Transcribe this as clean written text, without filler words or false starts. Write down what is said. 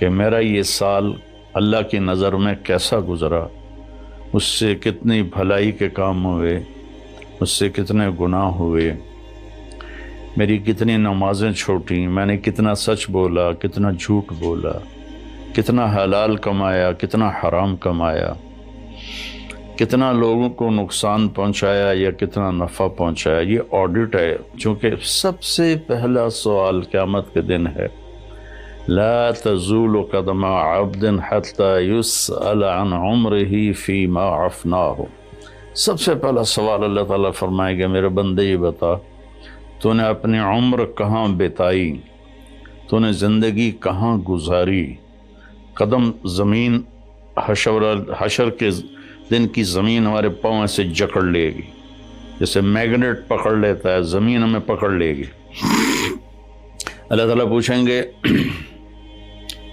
कि मेरा ये साल अल्लाह की नज़र में कैसा गुज़रा, उससे कितनी भलाई के काम हुए, उससे कितने गुनाह हुए, मेरी कितनी नमाजें छोटी, मैंने कितना सच बोला, कितना झूठ बोला, कितना हलाल कमाया, कितना हराम कमाया, कितना लोगों को नुकसान पहुंचाया या कितना नफ़ा पहुंचाया। ये ऑडिट है, चूँकि सबसे पहला सवाल क़यामत के दिन है, ला तज़ूलु क़दम अब्दिन हत्ता युस्अल अन उम्रिही फ़ीमा अफ़नाहु। सबसे पहला सवाल अल्लाह ताला फरमाएगा, मेरे बंदे ये बता, तूने अपनी उम्र कहाँ बिताई, तूने ज़िंदगी कहाँ गुजारी। कदम ज़मीन हशर के दिन की ज़मीन हमारे पाँव से जकड़ लेगी, जैसे मैग्नेट पकड़ लेता है, ज़मीन हमें पकड़ लेगी। अल्लाह ताला पूछेंगे